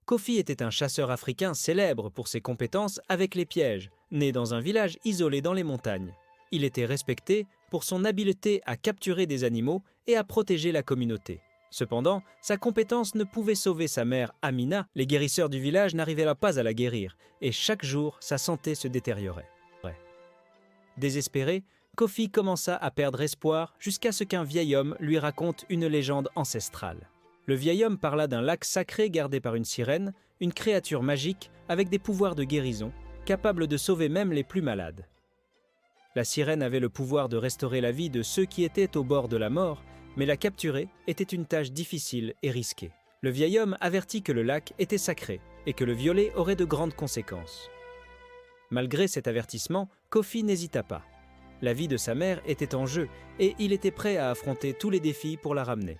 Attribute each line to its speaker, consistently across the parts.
Speaker 1: Kofi était un chasseur africain célèbre pour ses compétences avec les pièges, né dans un village isolé dans les montagnes. Il était respecté pour son habileté à capturer des animaux et à protéger la communauté. Cependant, sa compétence ne pouvait sauver sa mère Amina, les guérisseurs du village n'arrivaient pas à la guérir, et chaque jour, sa santé se détériorait. Désespéré, Kofi commença à perdre espoir jusqu'à ce qu'un vieil homme lui raconte une légende ancestrale. Le vieil homme parla d'un lac sacré gardé par une sirène, une créature magique avec des pouvoirs de guérison, capable de sauver même les plus malades. La sirène avait le pouvoir de restaurer la vie de ceux qui étaient au bord de la mort, mais la capturer était une tâche difficile et risquée. Le vieil homme avertit que le lac était sacré et que le violer aurait de grandes conséquences. Malgré cet avertissement, Kofi n'hésita pas. La vie de sa mère était en jeu et il était prêt à affronter tous les défis pour la ramener.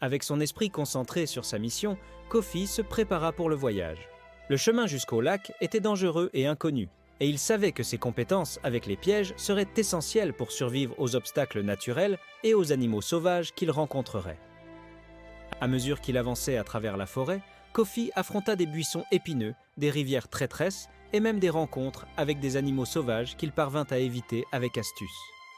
Speaker 1: Avec son esprit concentré sur sa mission, Kofi se prépara pour le voyage. Le chemin jusqu'au lac était dangereux et inconnu, et il savait que ses compétences avec les pièges seraient essentielles pour survivre aux obstacles naturels et aux animaux sauvages qu'il rencontrerait. À mesure qu'il avançait à travers la forêt, Kofi affronta des buissons épineux, des rivières traîtresses et même des rencontres avec des animaux sauvages qu'il parvint à éviter avec astuce.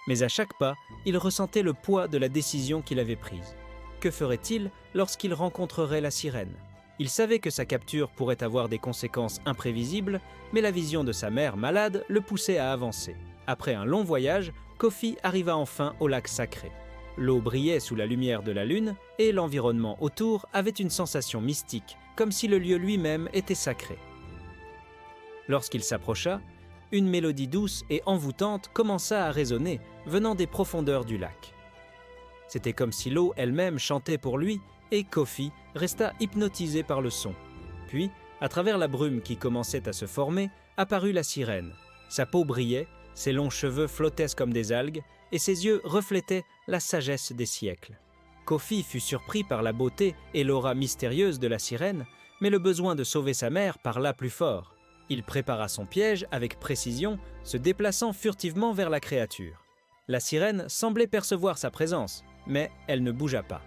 Speaker 1: Mais à chaque pas, il ressentait le poids de la décision qu'il avait prise. Que ferait-il lorsqu'il rencontrerait la sirène ? Il savait que sa capture pourrait avoir des conséquences imprévisibles, mais la vision de sa mère malade le poussait à avancer. Après un long voyage, Kofi arriva enfin au lac sacré. L'eau brillait sous la lumière de la lune et l'environnement autour avait une sensation mystique, comme si le lieu lui-même était sacré. Lorsqu'il s'approcha, une mélodie douce et envoûtante commença à résonner, venant des profondeurs du lac. C'était comme si l'eau elle-même chantait pour lui, et Kofi resta hypnotisé par le son. Puis, à travers la brume qui commençait à se former, apparut la sirène. Sa peau brillait, ses longs cheveux flottaient comme des algues, et ses yeux reflétaient la sagesse des siècles. Kofi fut surpris par la beauté et l'aura mystérieuse de la sirène, mais le besoin de sauver sa mère parla plus fort. Il prépara son piège avec précision, se déplaçant furtivement vers la créature. La sirène semblait percevoir sa présence, mais elle ne bougea pas.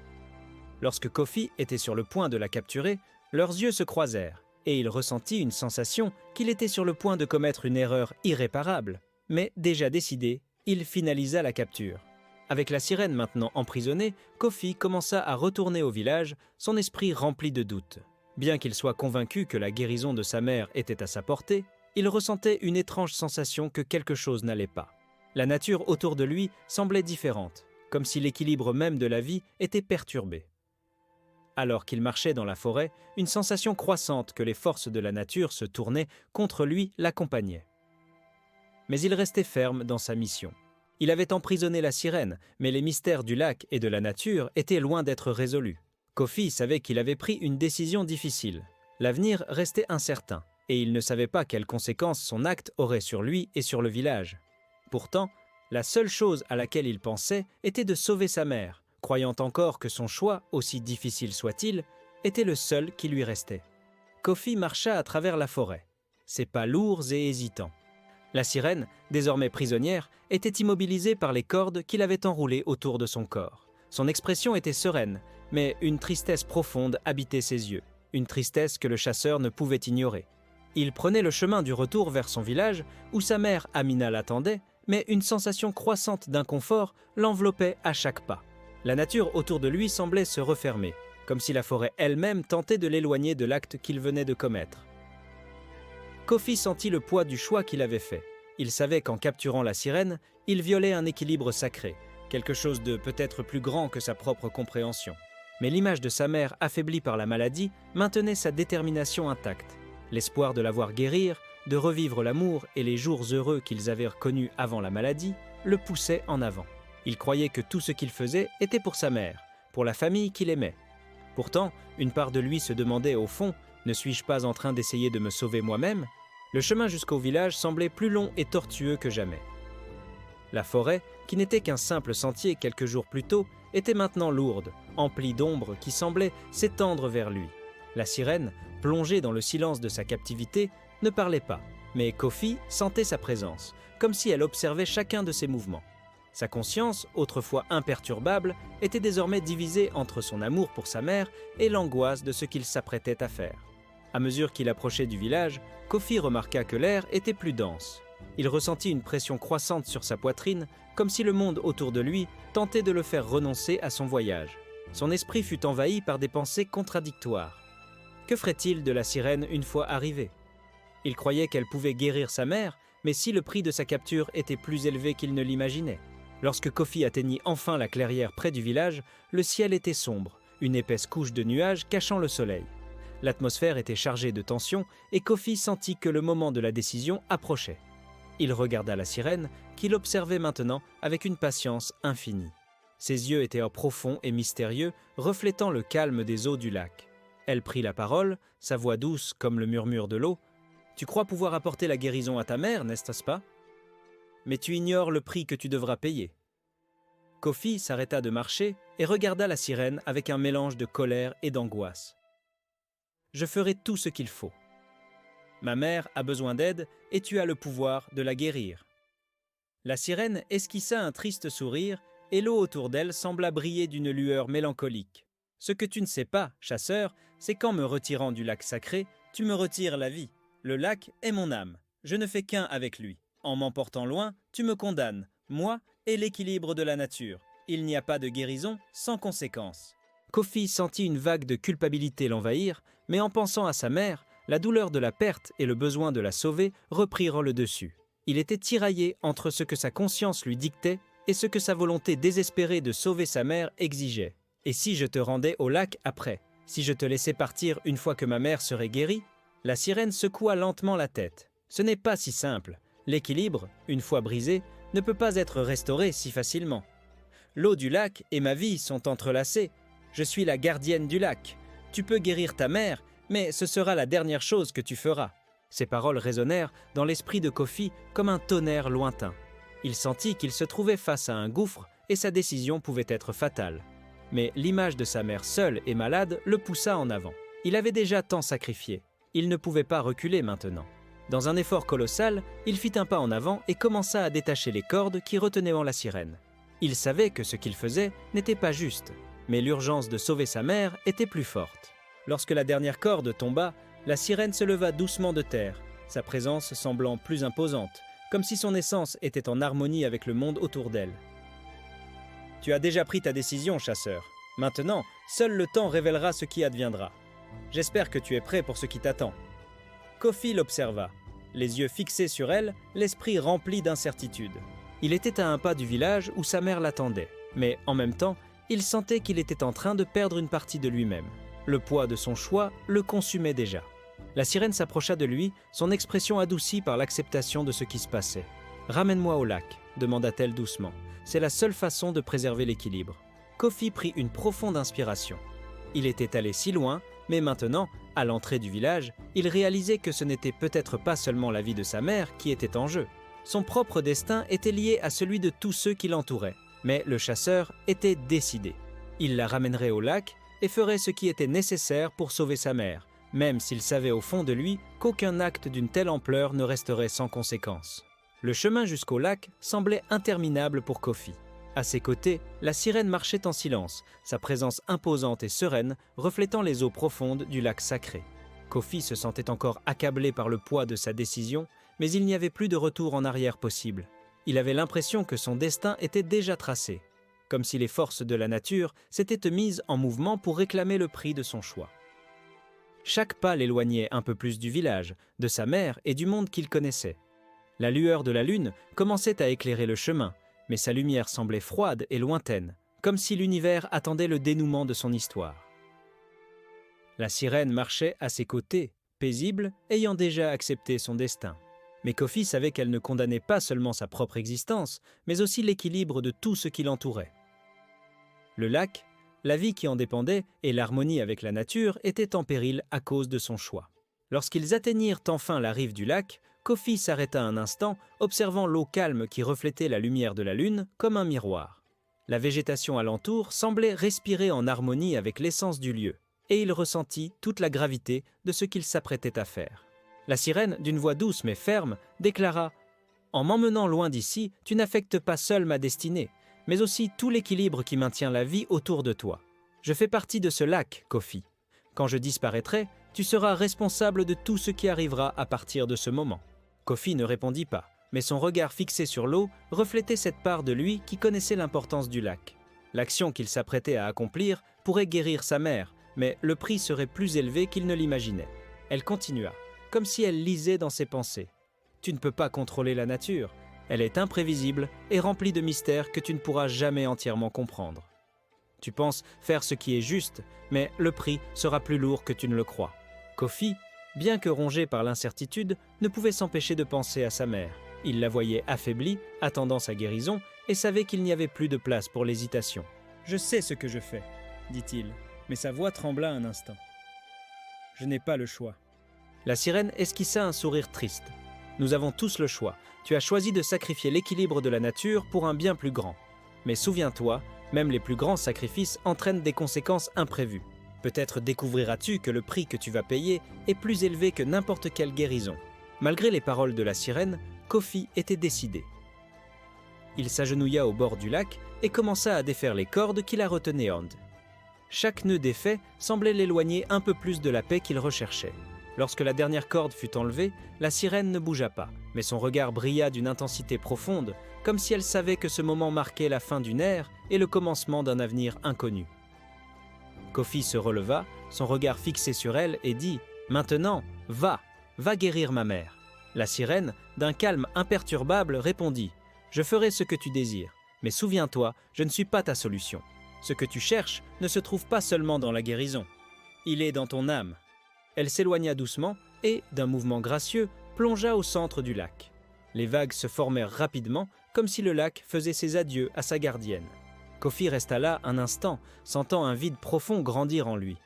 Speaker 1: Lorsque Kofi était sur le point de la capturer, leurs yeux se croisèrent, et il ressentit une sensation qu'il était sur le point de commettre une erreur irréparable. Mais déjà décidé, il finalisa la capture. Avec la sirène maintenant emprisonnée, Kofi commença à retourner au village, son esprit rempli de doutes. Bien qu'il soit convaincu que la guérison de sa mère était à sa portée, il ressentait une étrange sensation que quelque chose n'allait pas. La nature autour de lui semblait différente, comme si l'équilibre même de la vie était perturbé. Alors qu'il marchait dans la forêt, une sensation croissante que les forces de la nature se tournaient contre lui l'accompagnait. Mais il restait ferme dans sa mission. Il avait emprisonné la sirène, mais les mystères du lac et de la nature étaient loin d'être résolus. Kofi savait qu'il avait pris une décision difficile. L'avenir restait incertain, et il ne savait pas quelles conséquences son acte aurait sur lui et sur le village. Pourtant, la seule chose à laquelle il pensait était de sauver sa mère, croyant encore que son choix, aussi difficile soit-il, était le seul qui lui restait. Kofi marcha à travers la forêt, ses pas lourds et hésitants. La sirène, désormais prisonnière, était immobilisée par les cordes qu'il avait enroulées autour de son corps. Son expression était sereine, mais une tristesse profonde habitait ses yeux, une tristesse que le chasseur ne pouvait ignorer. Il prenait le chemin du retour vers son village, où sa mère Amina l'attendait, mais une sensation croissante d'inconfort l'enveloppait à chaque pas. La nature autour de lui semblait se refermer, comme si la forêt elle-même tentait de l'éloigner de l'acte qu'il venait de commettre. Kofi sentit le poids du choix qu'il avait fait. Il savait qu'en capturant la sirène, il violait un équilibre sacré, quelque chose de peut-être plus grand que sa propre compréhension. Mais l'image de sa mère affaiblie par la maladie maintenait sa détermination intacte. L'espoir de la voir guérir, de revivre l'amour et les jours heureux qu'ils avaient connus avant la maladie, le poussait en avant. Il croyait que tout ce qu'il faisait était pour sa mère, pour la famille qu'il aimait. Pourtant, une part de lui se demandait au fond, ne suis-je pas en train d'essayer de me sauver moi-même ? Le chemin jusqu'au village semblait plus long et tortueux que jamais. La forêt, qui n'était qu'un simple sentier quelques jours plus tôt, était maintenant lourde, emplie d'ombres qui semblaient s'étendre vers lui. La sirène, plongée dans le silence de sa captivité, ne parlait pas, mais Kofi sentait sa présence, comme si elle observait chacun de ses mouvements. Sa conscience, autrefois imperturbable, était désormais divisée entre son amour pour sa mère et l'angoisse de ce qu'il s'apprêtait à faire. À mesure qu'il approchait du village, Kofi remarqua que l'air était plus dense. Il ressentit une pression croissante sur sa poitrine, comme si le monde autour de lui tentait de le faire renoncer à son voyage. Son esprit fut envahi par des pensées contradictoires. Que ferait-il de la sirène une fois arrivée? Il croyait qu'elle pouvait guérir sa mère, mais si le prix de sa capture était plus élevé qu'il ne l'imaginait. Lorsque Kofi atteignit enfin la clairière près du village, le ciel était sombre, une épaisse couche de nuages cachant le soleil. L'atmosphère était chargée de tension et Kofi sentit que le moment de la décision approchait. Il regarda la sirène, qu'il observait maintenant avec une patience infinie. Ses yeux étaient profonds et mystérieux, reflétant le calme des eaux du lac. Elle prit la parole, sa voix douce comme le murmure de l'eau. « Tu crois pouvoir apporter la guérison à ta mère, n'est-ce pas? Mais tu ignores le prix que tu devras payer. » Kofi s'arrêta de marcher et regarda la sirène avec un mélange de colère et d'angoisse. « Je ferai tout ce qu'il faut. Ma mère a besoin d'aide et tu as le pouvoir de la guérir. » La sirène esquissa un triste sourire et l'eau autour d'elle sembla briller d'une lueur mélancolique. « Ce que tu ne sais pas, chasseur, c'est qu'en me retirant du lac sacré, tu me retires la vie. Le lac est mon âme. Je ne fais qu'un avec lui. En m'emportant loin, tu me condamnes, moi et l'équilibre de la nature. Il n'y a pas de guérison sans conséquence. » Kofi sentit une vague de culpabilité l'envahir, mais en pensant à sa mère, la douleur de la perte et le besoin de la sauver reprirent le dessus. Il était tiraillé entre ce que sa conscience lui dictait et ce que sa volonté désespérée de sauver sa mère exigeait. « Et si je te rendais au lac après? Si je te laissais partir une fois que ma mère serait guérie ?» La sirène secoua lentement la tête. Ce n'est pas si simple. L'équilibre, une fois brisé, ne peut pas être restauré si facilement. L'eau du lac et ma vie sont entrelacées. Je suis la gardienne du lac. Tu peux guérir ta mère, mais ce sera la dernière chose que tu feras. Ces paroles résonnèrent dans l'esprit de Kofi comme un tonnerre lointain. Il sentit qu'il se trouvait face à un gouffre et sa décision pouvait être fatale. Mais l'image de sa mère seule et malade le poussa en avant. Il avait déjà tant sacrifié. Il ne pouvait pas reculer maintenant. Dans un effort colossal, il fit un pas en avant et commença à détacher les cordes qui retenaient la sirène. Il savait que ce qu'il faisait n'était pas juste, mais l'urgence de sauver sa mère était plus forte. Lorsque la dernière corde tomba, la sirène se leva doucement de terre, sa présence semblant plus imposante, comme si son essence était en harmonie avec le monde autour d'elle. « Tu as déjà pris ta décision, chasseur. Maintenant, seul le temps révélera ce qui adviendra. J'espère que tu es prêt pour ce qui t'attend. » Kofi l'observa, les yeux fixés sur elle, l'esprit rempli d'incertitude. Il était à un pas du village où sa mère l'attendait, mais en même temps, il sentait qu'il était en train de perdre une partie de lui-même. Le poids de son choix le consumait déjà. La sirène s'approcha de lui, son expression adoucie par l'acceptation de ce qui se passait. « Ramène-moi au lac », demanda-t-elle doucement. « C'est la seule façon de préserver l'équilibre. » Kofi prit une profonde inspiration. Il était allé si loin, mais maintenant, à l'entrée du village, il réalisait que ce n'était peut-être pas seulement la vie de sa mère qui était en jeu. Son propre destin était lié à celui de tous ceux qui l'entouraient. Mais le chasseur était décidé. Il la ramènerait au lac et ferait ce qui était nécessaire pour sauver sa mère, même s'il savait au fond de lui qu'aucun acte d'une telle ampleur ne resterait sans conséquence. Le chemin jusqu'au lac semblait interminable pour Kofi. À ses côtés, la sirène marchait en silence, sa présence imposante et sereine reflétant les eaux profondes du lac sacré. Kofi se sentait encore accablé par le poids de sa décision, mais il n'y avait plus de retour en arrière possible. Il avait l'impression que son destin était déjà tracé, comme si les forces de la nature s'étaient mises en mouvement pour réclamer le prix de son choix. Chaque pas l'éloignait un peu plus du village, de sa mère et du monde qu'il connaissait. La lueur de la lune commençait à éclairer le chemin, mais sa lumière semblait froide et lointaine, comme si l'univers attendait le dénouement de son histoire. La sirène marchait à ses côtés, paisible, ayant déjà accepté son destin. Mais Kofi savait qu'elle ne condamnait pas seulement sa propre existence, mais aussi l'équilibre de tout ce qui l'entourait. Le lac, la vie qui en dépendait et l'harmonie avec la nature étaient en péril à cause de son choix. Lorsqu'ils atteignirent enfin la rive du lac, Kofi s'arrêta un instant, observant l'eau calme qui reflétait la lumière de la lune comme un miroir. La végétation alentour semblait respirer en harmonie avec l'essence du lieu, et il ressentit toute la gravité de ce qu'il s'apprêtait à faire. La sirène, d'une voix douce mais ferme, déclara « En m'emmenant loin d'ici, tu n'affectes pas seul ma destinée, mais aussi tout l'équilibre qui maintient la vie autour de toi. Je fais partie de ce lac, Kofi. Quand je disparaîtrai, tu seras responsable de tout ce qui arrivera à partir de ce moment. » Kofi ne répondit pas, mais son regard fixé sur l'eau reflétait cette part de lui qui connaissait l'importance du lac. L'action qu'il s'apprêtait à accomplir pourrait guérir sa mère, mais le prix serait plus élevé qu'il ne l'imaginait. Elle continua, comme si elle lisait dans ses pensées. « Tu ne peux pas contrôler la nature. Elle est imprévisible et remplie de mystères que tu ne pourras jamais entièrement comprendre. Tu penses faire ce qui est juste, mais le prix sera plus lourd que tu ne le crois. » Kofi, bien que rongé par l'incertitude, ne pouvait s'empêcher de penser à sa mère. Il la voyait affaiblie, attendant sa guérison, et savait qu'il n'y avait plus de place pour l'hésitation. « Je sais ce que je fais, » dit-il, mais sa voix trembla un instant. « Je n'ai pas le choix. » La sirène esquissa un sourire triste. « Nous avons tous le choix. Tu as choisi de sacrifier l'équilibre de la nature pour un bien plus grand. Mais souviens-toi, même les plus grands sacrifices entraînent des conséquences imprévues. Peut-être découvriras-tu que le prix que tu vas payer est plus élevé que n'importe quelle guérison. » Malgré les paroles de la sirène, Kofi était décidé. Il s'agenouilla au bord du lac et commença à défaire les cordes qui la retenaient onde. Chaque nœud défait semblait l'éloigner un peu plus de la paix qu'il recherchait. Lorsque la dernière corde fut enlevée, la sirène ne bougea pas, mais son regard brilla d'une intensité profonde, comme si elle savait que ce moment marquait la fin d'une ère et le commencement d'un avenir inconnu. Kofi se releva, son regard fixé sur elle, et dit « Maintenant, va guérir ma mère. » La sirène, d'un calme imperturbable, répondit « Je ferai ce que tu désires, mais souviens-toi, je ne suis pas ta solution. Ce que tu cherches ne se trouve pas seulement dans la guérison. Il est dans ton âme. » Elle s'éloigna doucement et, d'un mouvement gracieux, plongea au centre du lac. Les vagues se formèrent rapidement, comme si le lac faisait ses adieux à sa gardienne. Kofi resta là un instant, sentant un vide profond grandir en lui.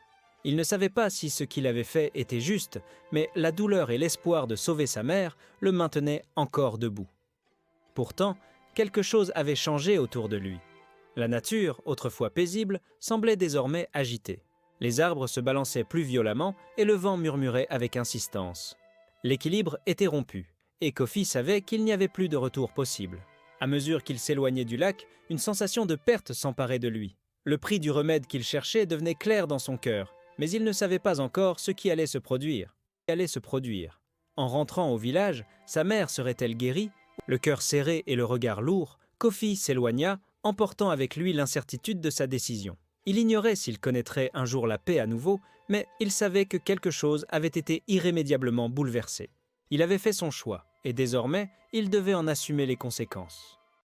Speaker 1: Il ne savait pas si ce qu'il avait fait était juste, mais la douleur et l'espoir de sauver sa mère le maintenaient encore debout. Pourtant, quelque chose avait changé autour de lui. La nature, autrefois paisible, semblait désormais agitée. Les arbres se balançaient plus violemment et le vent murmurait avec insistance. L'équilibre était rompu, et Kofi savait qu'il n'y avait plus de retour possible. À mesure qu'il s'éloignait du lac, une sensation de perte s'emparait de lui. Le prix du remède qu'il cherchait devenait clair dans son cœur, mais il ne savait pas encore ce qui allait se produire. En rentrant au village, sa mère serait-elle guérie? Le cœur serré et le regard lourd, Kofi s'éloigna, emportant avec lui l'incertitude de sa décision. Il ignorait s'il connaîtrait un jour la paix à nouveau, mais il savait que quelque chose avait été irrémédiablement bouleversé. Il avait fait son choix, et désormais, il devait en assumer les conséquences.